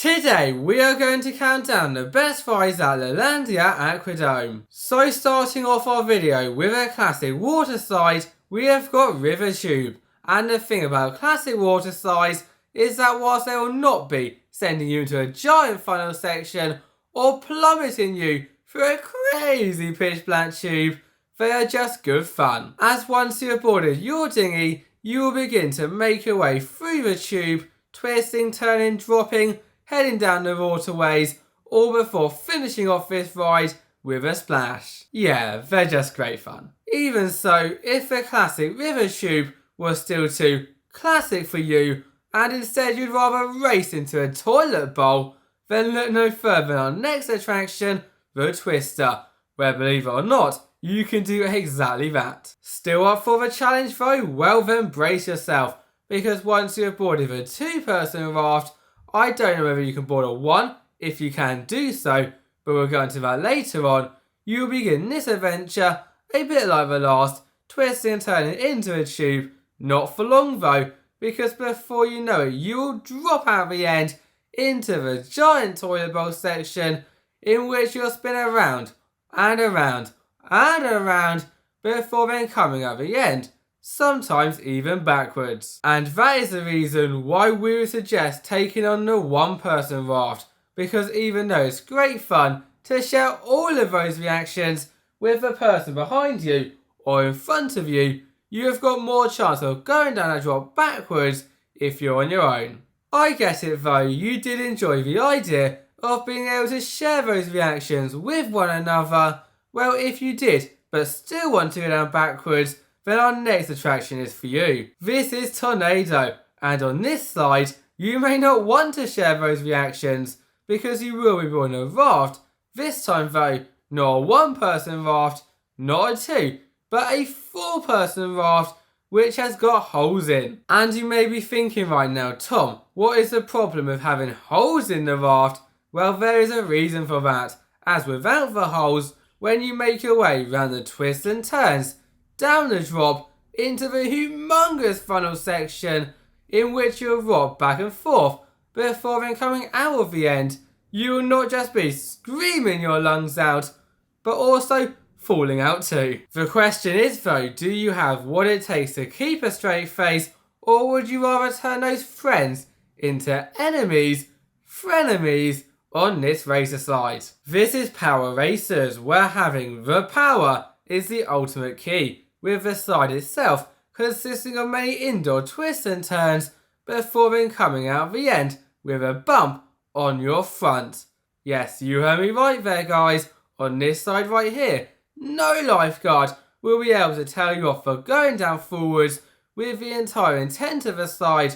Today we are going to count down the best rides at Lalandia Aquadome. So starting off our video with a classic water slide, we have got River Tube. And the thing about classic water slides is that whilst they will not be sending you into a giant funnel section or plummeting you through a crazy pitch black tube, they are just good fun. As once you have boarded your dinghy, you will begin to make your way through the tube, twisting, turning, dropping, heading down the waterways, all before finishing off this ride with a splash. Yeah, they're just great fun. Even so, if the classic river tube was still too classic for you, and instead you'd rather race into a toilet bowl, then look no further than our next attraction, the Twister, where believe it or not, you can do exactly that. Still up for the challenge though? Well then brace yourself, because once you have boarded a 2-person raft, I don't know whether you can board a 1, if you can do so, but we'll go into that later on. You will begin this adventure a bit like the last, twisting and turning into a tube, not for long though, because before you know it you will drop out the end into the giant toilet bowl section, in which you'll spin around and around and around before then coming at the end, sometimes even backwards. And that is the reason why we would suggest taking on the 1-person raft, because even though it's great fun to share all of those reactions with the person behind you or in front of you, you have got more chance of going down that drop backwards if you're on your own. I get it though, you did enjoy the idea of being able to share those reactions with one another. Well, if you did, but still want to go down backwards, then our next attraction is for you. This is Tornado, and on this slide, you may not want to share those reactions, because you will be boarding a raft. This time though, not a 1-person raft, not a 2, but a 4-person raft, which has got holes in. And you may be thinking right now, Tom, what is the problem with having holes in the raft? Well, there is a reason for that, as without the holes, when you make your way round the twists and turns, down the drop, into the humongous funnel section, in which you'll rock back and forth, before then coming out of the end, you will not just be screaming your lungs out, but also falling out too. The question is though, do you have what it takes to keep a straight face, or would you rather turn those friends into enemies, frenemies, on this racer slide? This is Power Racers, where having the power is the ultimate key, with the slide itself consisting of many indoor twists and turns before then coming out the end with a bump on your front. Yes, you heard me right there guys, on this side right here, no lifeguard will be able to tell you off for going down forwards, with the entire intent of a slide,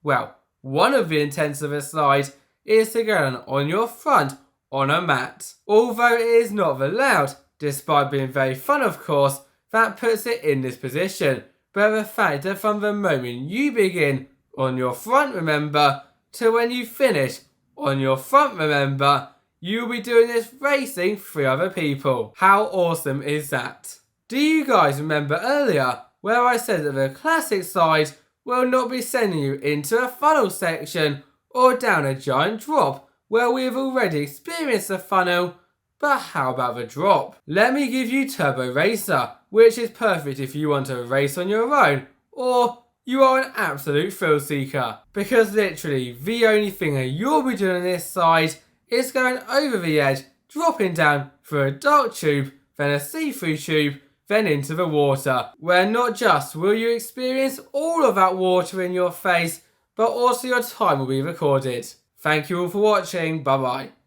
well, one of the intents of a slide is to go on your front on a mat. Although it is not allowed, despite being very fun of course, that puts it in this position. But the fact that from the moment you begin on your front, remember, to when you finish on your front, remember, you'll be doing this racing 3 other people. How awesome is that? Do you guys remember earlier where I said that the classic slide will not be sending you into a funnel section or down a giant drop where we have already experienced the funnel? But how about the drop? Let me give you Turbo Racer, which is perfect if you want to race on your own, or you are an absolute thrill seeker. Because literally, the only thing that you'll be doing on this side is going over the edge, dropping down through a dark tube, then a see-through tube, then into the water, where not just will you experience all of that water in your face, but also your time will be recorded. Thank you all for watching, bye bye.